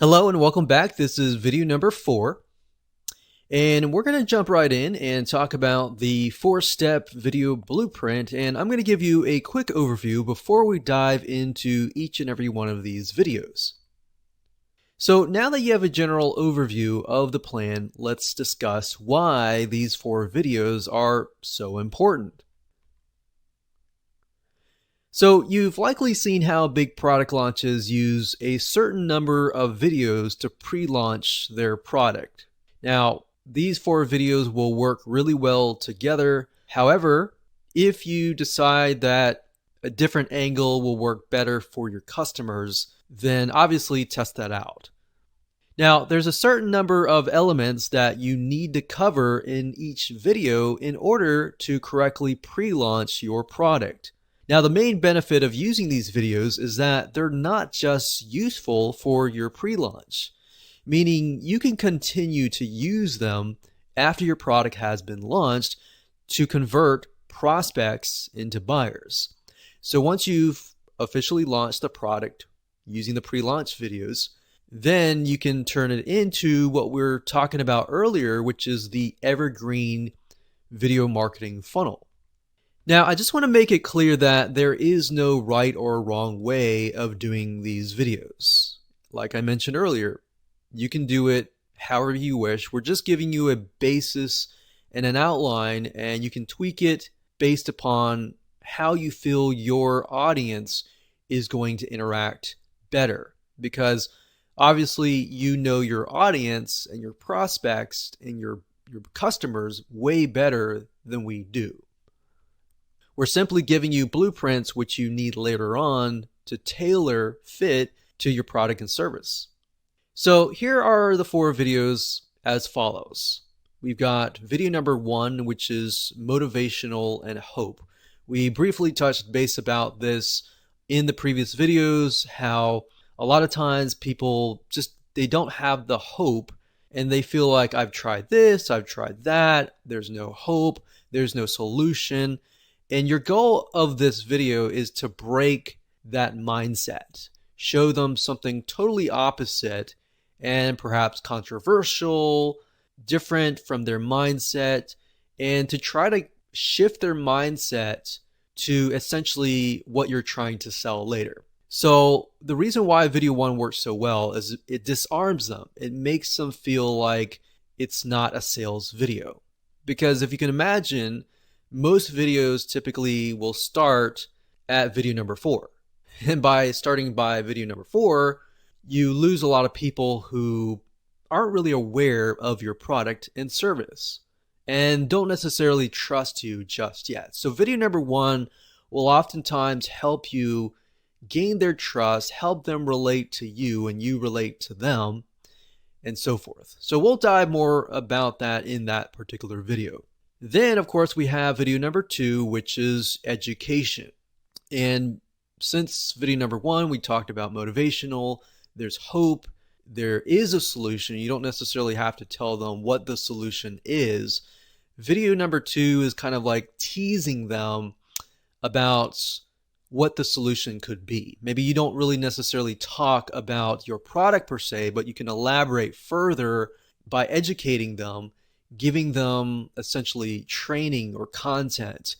Hello and welcome back. This is video number 4. And we're going to jump right in and talk about the 4-step video blueprint. And I'm going to give you a quick overview before we dive into each and every one of these videos. So now that you have a general overview of the plan, let's discuss why these 4 videos are so important. So you've likely seen how big product launches use a certain number of videos to pre-launch their product. Now, these 4 videos will work really well together. However, if you decide that a different angle will work better for your customers, then obviously test that out. Now, there's a certain number of elements that you need to cover in each video in order to correctly pre-launch your product. Now, the main benefit of using these videos is that they're not just useful for your pre-launch, meaning you can continue to use them after your product has been launched to convert prospects into buyers. So once you've officially launched the product using the pre-launch videos, then you can turn it into what we were talking about earlier, which is the evergreen video marketing funnel. Now, I just want to make it clear that there is no right or wrong way of doing these videos. Like I mentioned earlier, you can do it however you wish. We're just giving you a basis and an outline, and you can tweak it based upon how you feel your audience is going to interact better. Because obviously, you know your audience and your prospects and your customers way better than we do. We're simply giving you blueprints which you need later on to tailor fit to your product and service. So here are the 4 videos as follows. We've got video number 1, which is motivational and hope. We briefly touched base about this in the previous videos, how a lot of times people they don't have the hope and they feel like I've tried this, I've tried that, there's no hope, there's no solution. And your goal of this video is to break that mindset, show them something totally opposite and perhaps controversial, different from their mindset, and to try to shift their mindset to essentially what you're trying to sell later. So the reason why video 1 works so well is it disarms them. It makes them feel like it's not a sales video. Because if you can imagine, most videos typically will start at video number 4. And by starting by video number 4, you lose a lot of people who aren't really aware of your product and service and don't necessarily trust you just yet. So video number 1 will oftentimes help you gain their trust, help them relate to you and you relate to them, and so forth. So we'll dive more about that in that particular video. Then, of course, we have video number 2, which is education. And since video number 1, we talked about motivational, there's hope, there is a solution. You don't necessarily have to tell them what the solution is. Video number 2 is kind of like teasing them about what the solution could be. Maybe you don't really necessarily talk about your product per se, but you can elaborate further by educating them, giving them essentially training or content.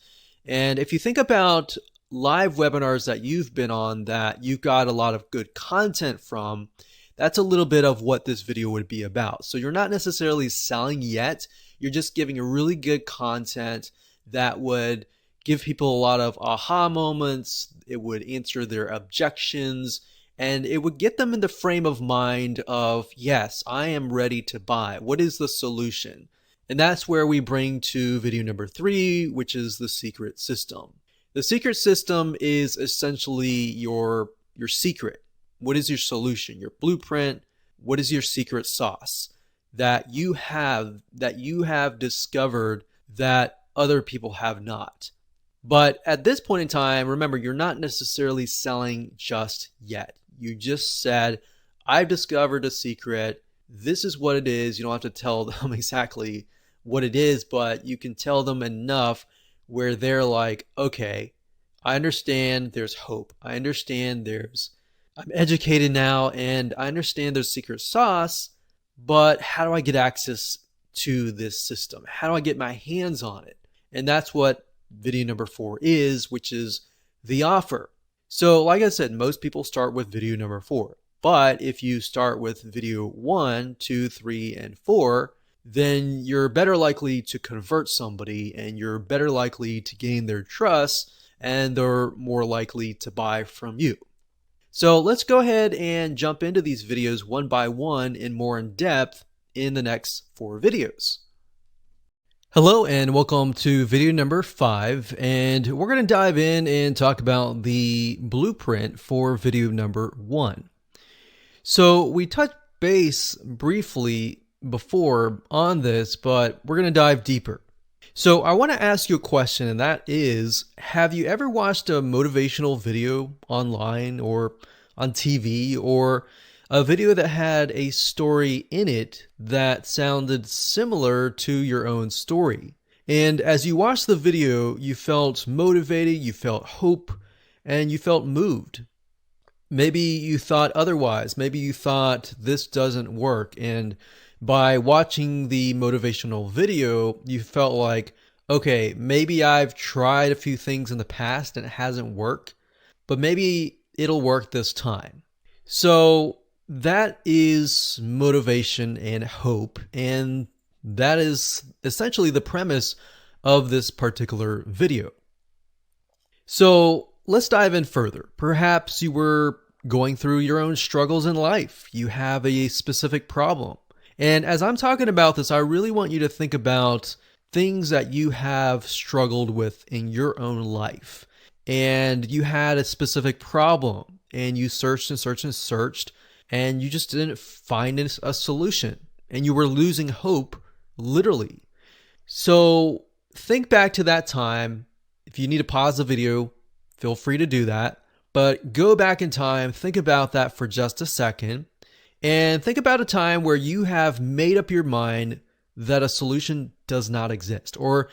And if you think about live webinars that you've been on that you've got a lot of good content from, that's a little bit of what this video would be about. So you're not necessarily selling yet, you're just giving a really good content that would give people a lot of aha moments, it would answer their objections, and it would get them in the frame of mind of, yes, I am ready to buy. What is the solution? And that's where we bring to video number 3, which is the secret system. The secret system is essentially your secret. What is your solution? Your blueprint? What is your secret sauce that you have discovered that other people have not? But at this point in time, remember, you're not necessarily selling just yet. You just said, I've discovered a secret. This is what it is. You don't have to tell them exactly what it is, but you can tell them enough where they're like, okay, I understand there's hope. I understand there's I'm educated now and I understand there's secret sauce, but how do I get access to this system? How do I get my hands on it? And that's what video number 4 is, which is the offer. So like I said, most people start with video number 4. But if you start with video 1, 2, 3, and 4, then you're better likely to convert somebody and you're better likely to gain their trust and they're more likely to buy from you. So let's go ahead and jump into these videos one by one and more in depth in the next 4 videos. Hello and welcome to video number 5, and we're going to dive in and talk about the blueprint for video number 1. So we touched base briefly before on this, but we're going to dive deeper. So I want to ask you a question, and that is, have you ever watched a motivational video online or on TV, or a video that had a story in it that sounded similar to your own story? And as you watched the video, you felt motivated, you felt hope, and you felt moved. Maybe you thought otherwise. Maybe you thought this doesn't work. And by watching the motivational video, you felt like, okay, maybe I've tried a few things in the past and it hasn't worked, but maybe it'll work this time. So that is motivation and hope. And that is essentially the premise of this particular video. So let's dive in further. Perhaps you were going through your own struggles in life. You have a specific problem. And as I'm talking about this, I really want you to think about things that you have struggled with in your own life. And you had a specific problem and you searched and searched and searched and you just didn't find a solution and you were losing hope, literally. So think back to that time. If you need to pause the video, feel free to do that. But go back in time, think about that for just a second, and think about a time where you have made up your mind that a solution does not exist. Or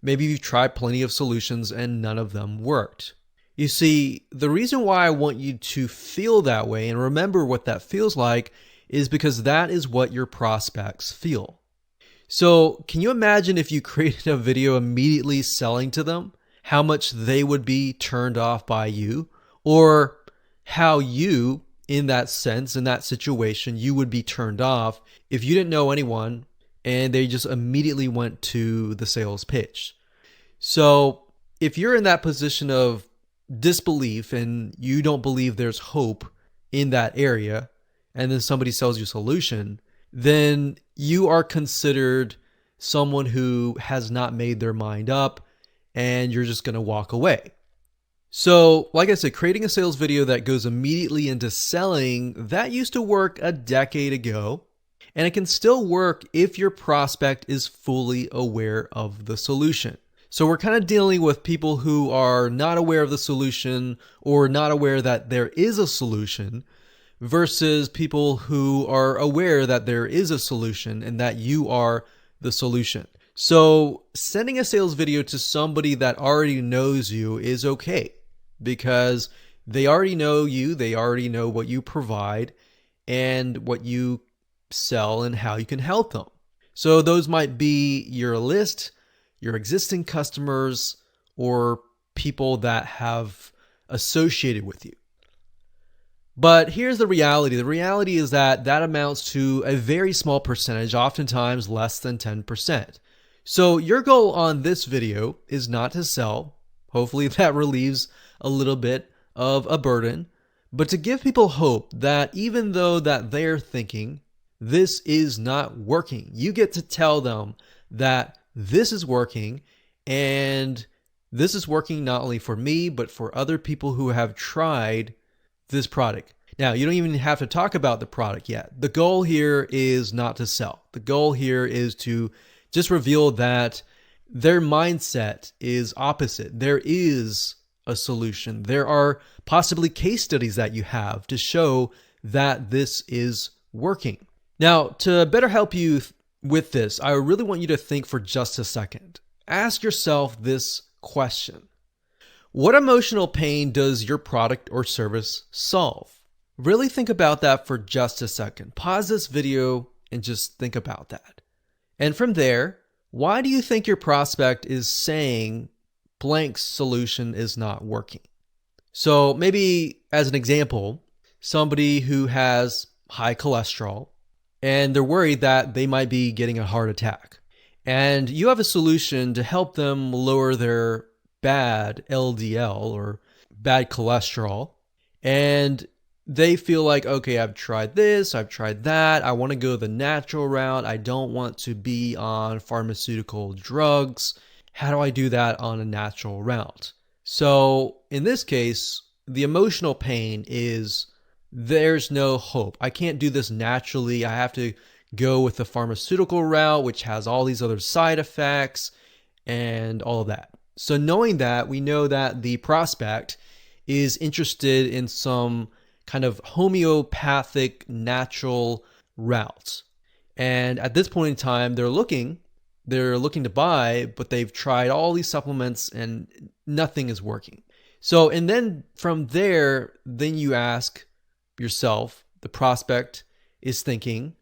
maybe you've tried plenty of solutions and none of them worked. You see, the reason why I want you to feel that way and remember what that feels like is because that is what your prospects feel. So can you imagine if you created a video immediately selling to them, how much they would be turned off by you? Or how you, in that sense, in that situation, you would be turned off if you didn't know anyone and they just immediately went to the sales pitch. So if you're in that position of disbelief and you don't believe there's hope in that area, and then somebody sells you a solution, then you are considered someone who has not made their mind up and you're just going to walk away. So, like I said, creating a sales video that goes immediately into selling, that used to work a decade ago, and it can still work if your prospect is fully aware of the solution. So we're kind of dealing with people who are not aware of the solution or not aware that there is a solution versus people who are aware that there is a solution and that you are the solution. So sending a sales video to somebody that already knows you is okay, because they already know you, they already know what you provide and what you sell and how you can help them. So those might be your list, your existing customers, or people that have associated with you. But here's the reality. The reality is that that amounts to a very small percentage, oftentimes less than 10%. So your goal on this video is not to sell. Hopefully that relieves a little bit of a burden, but to give people hope that even though that they're thinking this is not working, you get to tell them that this is working, and this is working not only for me, but for other people who have tried this product. Now, you don't even have to talk about the product yet. The goal here is not to sell. The goal here is to just reveal that their mindset is opposite. There is a solution. There are possibly case studies that you have to show that this is working. Now, to better help you with this, I really want you to think for just a second. Ask yourself this question. What emotional pain does your product or service solve? Really think about that for just a second. Pause this video and just think about that. And from there, why do you think your prospect is saying blank solution is not working? So maybe as an example, somebody who has high cholesterol and they're worried that they might be getting a heart attack. And you have a solution to help them lower their bad LDL or bad cholesterol. And they feel like, okay, I've tried this, I've tried that. I want to go the natural route. I don't want to be on pharmaceutical drugs. How do I do that on a natural route? So in this case, the emotional pain is there's no hope. I can't do this naturally. I have to go with the pharmaceutical route, which has all these other side effects and all of that. So knowing that, we know that the prospect is interested in some kind of homeopathic natural route. And at this point in time, they're looking to buy, but they've tried all these supplements and nothing is working. So, and then from there, then you ask yourself, the prospect is thinking,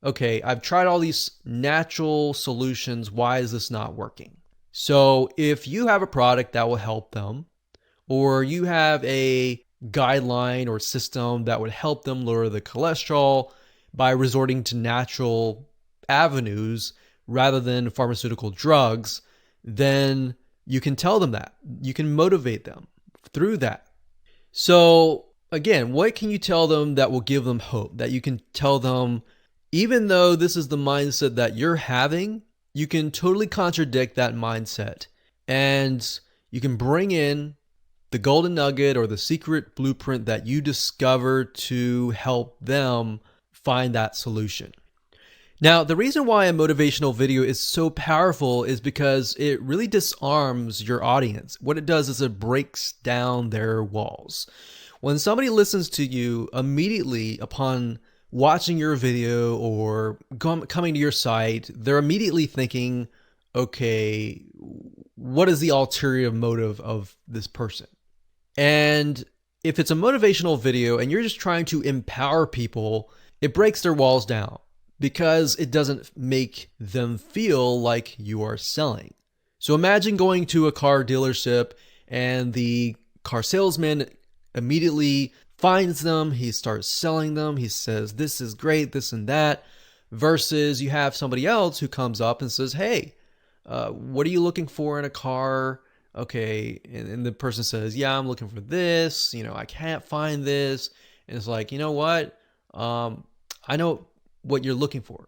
okay, I've tried all these natural solutions. Why is this not working? So if you have a product that will help them, or you have a guideline or system that would help them lower the cholesterol by resorting to natural avenues rather than pharmaceutical drugs, then you can tell them that. You can motivate them through that. So again, what can you tell them that will give them hope? That you can tell them, even though this is the mindset that you're having, you can totally contradict that mindset. And you can bring in the golden nugget or the secret blueprint that you discovered to help them find that solution. Now, the reason why a motivational video is so powerful is because it really disarms your audience. What it does is it breaks down their walls. When somebody listens to you immediately upon watching your video or coming to your site, they're immediately thinking, okay, what is the ulterior motive of this person? And if it's a motivational video and you're just trying to empower people, it breaks their walls down because it doesn't make them feel like you are selling. So imagine going to a car dealership and the car salesman immediately finds them, he starts selling them, he says, this is great, this and that, versus you have somebody else who comes up and says, hey, what are you looking for in a car? Okay, and the person says, yeah, I'm looking for this, I can't find this. And it's like, you know what? I know what you're looking for.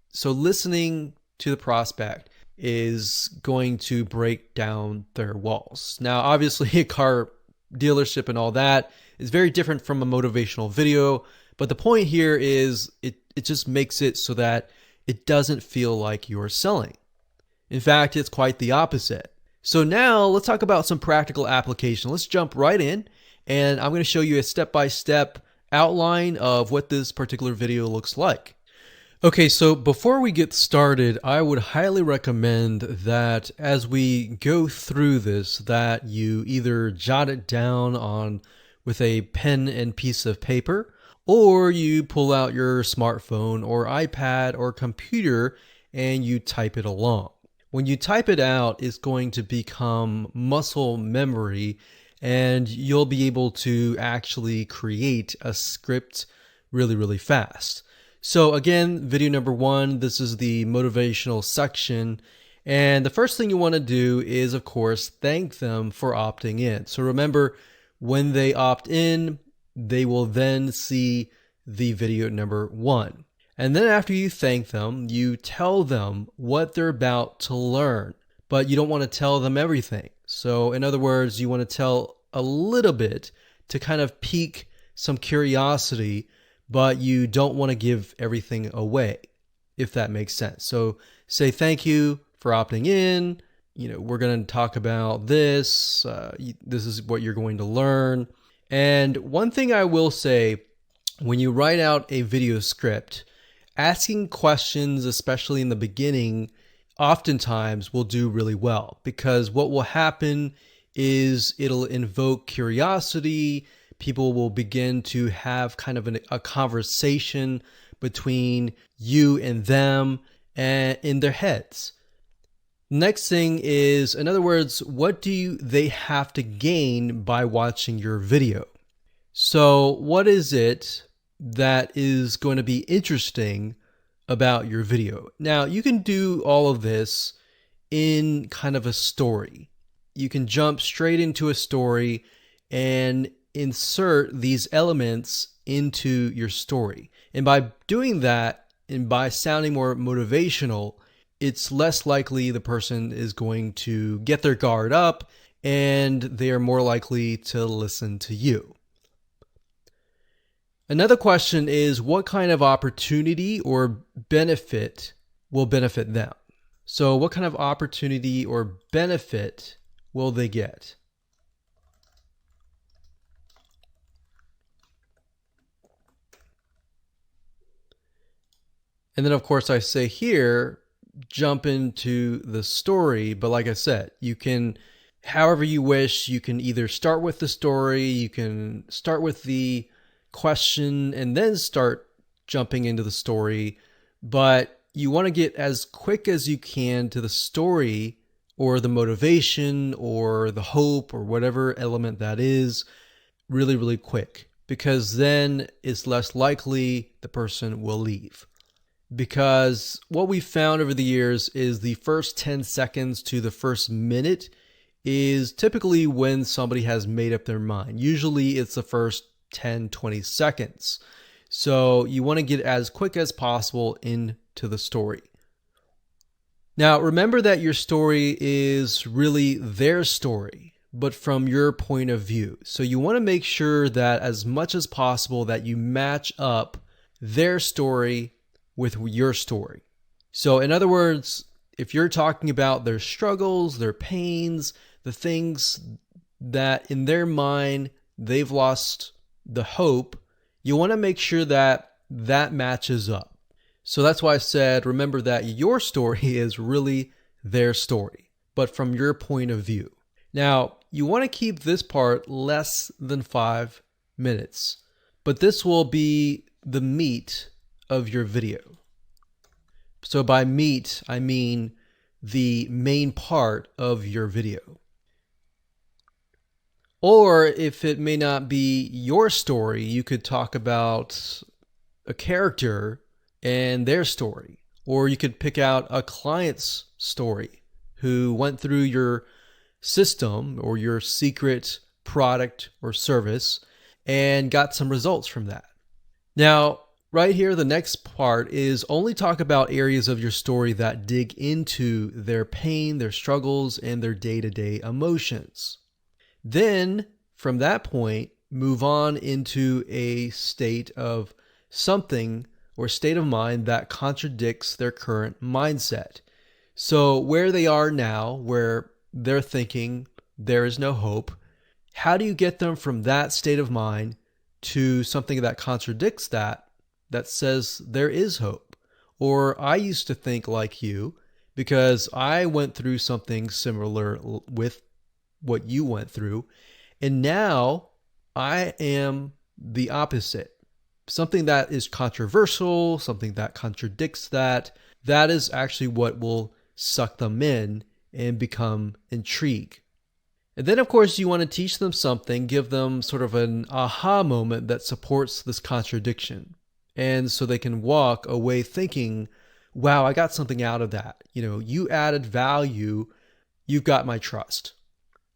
So listening to the prospect is going to break down their walls. Now, obviously, a car dealership and all that is very different from a motivational video, but the point here is it just makes it so that it doesn't feel like you're selling. In fact, it's quite the opposite. So now let's talk about some practical application. Let's jump right in, and I'm going to show you a step-by-step outline of what this particular video looks like. Okay, so before we get started, I would highly recommend that as we go through this, that you either jot it down with a pen and piece of paper, or you pull out your smartphone or iPad or computer and you type it along. When you type it out, it's going to become muscle memory and you'll be able to actually create a script really, really fast. So again, video number 1, this is the motivational section. And the first thing you want to do is, of course, thank them for opting in. So remember, when they opt in, they will then see the video number 1. And then after you thank them, you tell them what they're about to learn, but you don't want to tell them everything. So in other words, you want to tell a little bit to kind of pique some curiosity, but you don't want to give everything away, if that makes sense. So say thank you for opting in. We're going to talk about this. This is what you're going to learn. And one thing I will say, when you write out a video script, asking questions, especially in the beginning, oftentimes will do really well, because what will happen is it'll invoke curiosity. people will begin to have kind of a conversation between you and them and in their heads. Next thing is, in other words, what do they have to gain by watching your video? So what is it that is going to be interesting about your video? Now, you can do all of this in kind of a story. You can jump straight into a story and insert these elements into your story. And by doing that, and by sounding more motivational, it's less likely the person is going to get their guard up and they are more likely to listen to you. Another question is, what kind of opportunity or benefit will benefit them? So what kind of opportunity or benefit will they get? And then of course I say here, jump into the story, but like I said, you can, however you wish, you can either start with the story, you can start with the question and then start jumping into the story, but you want to get as quick as you can to the story or the motivation or the hope or whatever element that is really, really quick, because then it's less likely the person will leave. Because what we found over the years is the first 10 seconds to the first minute is typically when somebody has made up their mind. Usually it's the first 10, 20 seconds. So you want to get as quick as possible into the story. Now, remember that your story is really their story, but from your point of view. So you want to make sure that as much as possible that you match up their story with your story. So in other words, if you're talking about their struggles, their pains, the things that in their mind they've lost the hope, you want to make sure that that matches up. So that's why I said, remember that your story is really their story, but from your point of view. Now, you want to keep this part less than 5 minutes, but this will be the meat of your video. So by meat, I mean the main part of your video. Or if it may not be your story, you could talk about a character and their story. Or you could pick out a client's story who went through your system or your secret product or service and got some results from that. Now, right here, the next part is only talk about areas of your story that dig into their pain, their struggles, and their day-to-day emotions. Then, from that point, move on into a state of something or state of mind that contradicts their current mindset. So where they are now, where they're thinking there is no hope, how do you get them from that state of mind to something that contradicts that says there is hope? Or I used to think like you because I went through something similar with what you went through, and now I am the opposite. Something that is controversial, something that contradicts that is actually what will suck them in and become intrigued. And then, of course, you want to teach them something, give them sort of an aha moment that supports this contradiction. And so they can walk away thinking, wow, I got something out of that. You added value, you've got my trust.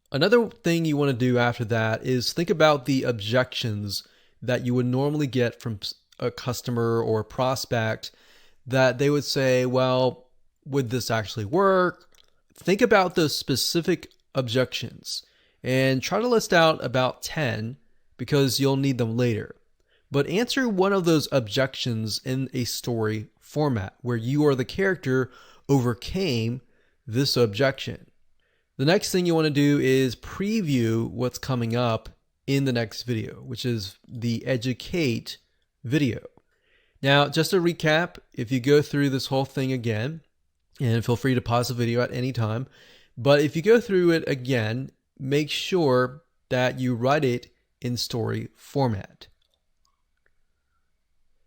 Another thing you want to do after that is think about the objections that you would normally get from a customer or a prospect that they would say, well, would this actually work? Think about those specific objections and try to list out about 10 because you'll need them later. But answer one of those objections in a story format where you or the character overcame this objection. The next thing you want to do is preview what's coming up in the next video, which is the educate video. Now, just to recap, if you go through this whole thing again, and feel free to pause the video at any time, but if you go through it again, make sure that you write it in story format.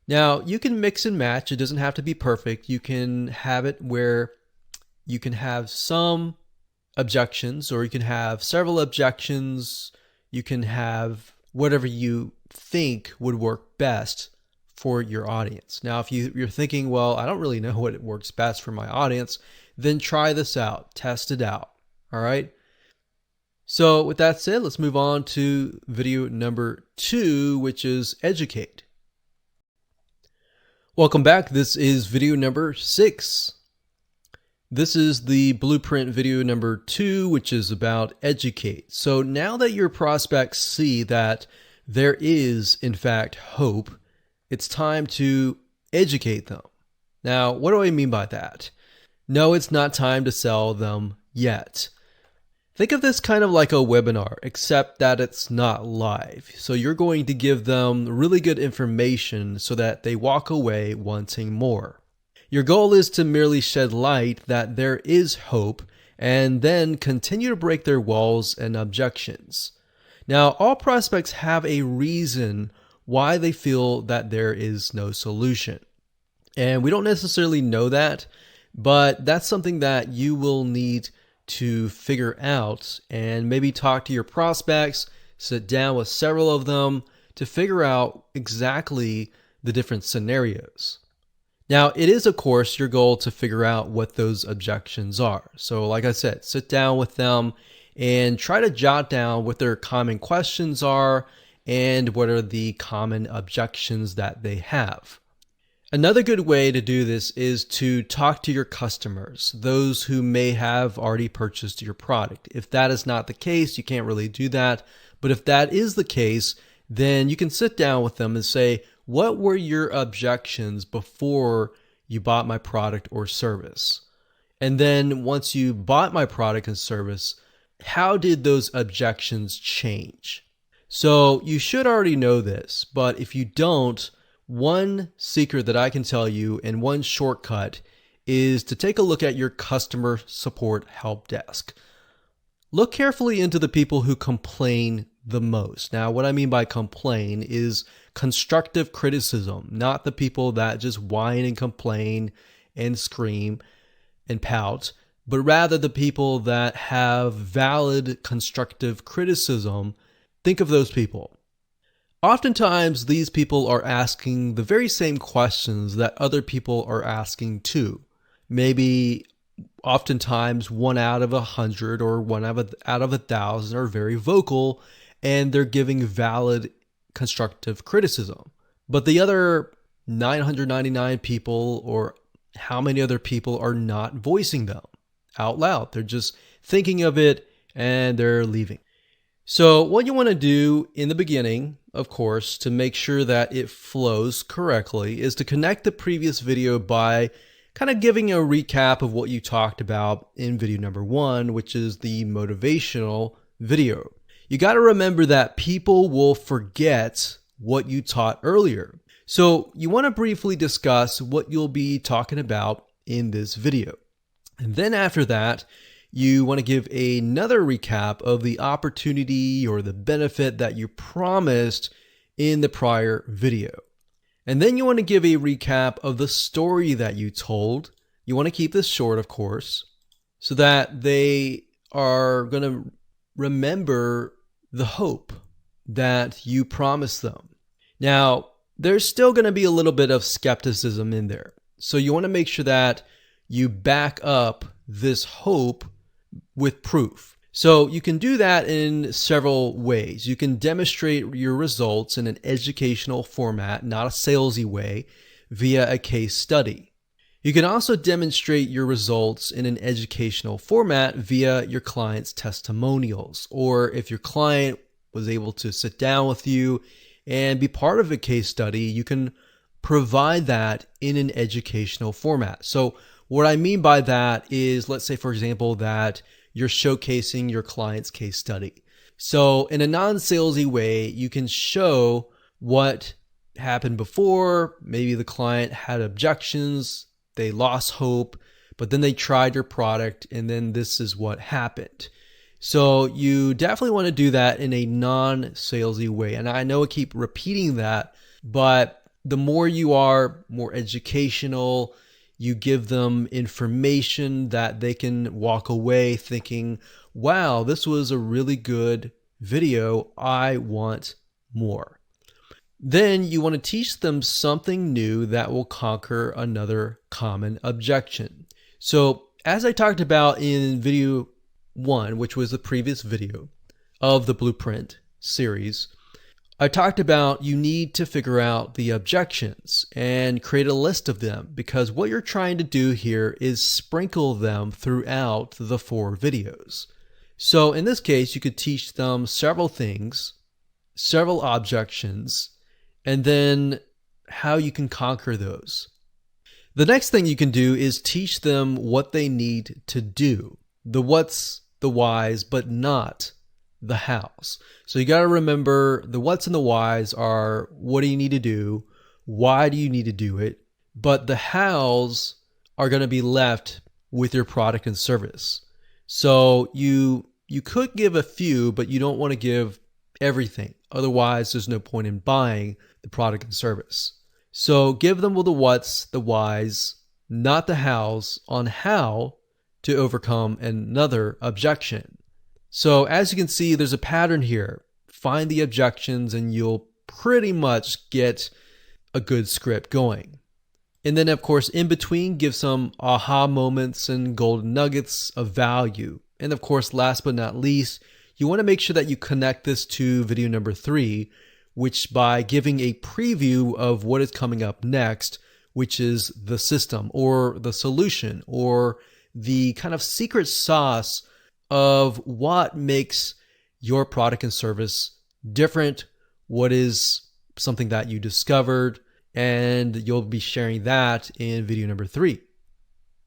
Now, you can mix and match. It doesn't have to be perfect. You can have it where you can have some objections, or you can have several objections. You can have whatever you think would work best for your audience. Now, if you're thinking, well, I don't really know what works best for my audience, then try this out, test it out. All right. So with that said, let's move on to video number 2, which is educate. Welcome back. This is video number 6. This is the blueprint video number 2, which is about educate. So now that your prospects see that there is, in fact, hope, it's time to educate them. Now, what do I mean by that? No, it's not time to sell them yet. Think of this kind of like a webinar, except that it's not live. So you're going to give them really good information so that they walk away wanting more. Your goal is to merely shed light that there is hope and then continue to break their walls and objections. Now, all prospects have a reason why they feel that there is no solution. And we don't necessarily know that, but that's something that you will need to figure out, and maybe talk to your prospects, sit down with several of them to figure out exactly the different scenarios. Now, it is, of course, your goal to figure out what those objections are. So like I said, sit down with them and try to jot down what their common questions are and what are the common objections that they have. Another good way to do this is to talk to your customers, those who may have already purchased your product. If that is not the case, you can't really do that. But if that is the case, then you can sit down with them and say, what were your objections before you bought my product or service? And then once you bought my product and service, how did those objections change? So you should already know this, but if you don't, one secret that I can tell you and one shortcut is to take a look at your customer support help desk. Look carefully into the people who complain the most. Now, what I mean by complain is constructive criticism, not the people that just whine and complain and scream and pout, but rather the people that have valid constructive criticism. Think of those people. Oftentimes, these people are asking the very same questions that other people are asking too. Maybe oftentimes 1 out of 100 or 1 out of 1,000 are very vocal and they're giving valid constructive criticism. But the other 999 people, or how many other people, are not voicing them out loud. They're just thinking of it and they're leaving. So what you want to do in the beginning, of course, to make sure that it flows correctly, is to connect the previous video by kind of giving a recap of what you talked about in video number 1, which is the motivational video. You got to remember that people will forget what you taught earlier. So you want to briefly discuss what you'll be talking about in this video. And then after that, you want to give another recap of the opportunity or the benefit that you promised in the prior video. And then you want to give a recap of the story that you told. You want to keep this short, of course, so that they are going to remember the hope that you promised them. Now, there's still going to be a little bit of skepticism in there. So you want to make sure that you back up this hope with proof. So you can do that in several ways. You can demonstrate your results in an educational format, not a salesy way, via a case study. You can also demonstrate your results in an educational format via your client's testimonials, or if your client was able to sit down with you and be part of a case study, you can provide that in an educational format. So what I mean by that is, let's say, for example, that you're showcasing your client's case study. So in a non-salesy way, you can show what happened before. Maybe the client had objections, they lost hope, but then they tried your product, and then this is what happened. So you definitely want to do that in a non-salesy way. And I know I keep repeating that, but the more you are more educational, you give them information that they can walk away thinking, wow, this was a really good video. I want more. Then you want to teach them something new that will conquer another common objection. So as I talked about in video 1, which was the previous video of the blueprint series, I talked about you need to figure out the objections and create a list of them, because what you're trying to do here is sprinkle them throughout the 4 videos. So in this case, you could teach them several things, several objections, and then how you can conquer those. The next thing you can do is teach them what they need to do. The what's, the whys, but not the hows. So you got to remember the what's and the whys are what do you need to do? Why do you need to do it? But the hows are going to be left with your product and service. So you could give a few, but you don't want to give everything. Otherwise, there's no point in buying the product and service. So give them the what's, the whys, not the hows, on how to overcome another objection. So as you can see, there's a pattern here. Find the objections and you'll pretty much get a good script going. And then of course, in between, give some aha moments and golden nuggets of value. And of course, last but not least, you want to make sure that you connect this to video number 3, which by giving a preview of what is coming up next, which is the system or the solution or the kind of secret sauce of what makes your product and service different, what is something that you discovered, and you'll be sharing that in video number 3.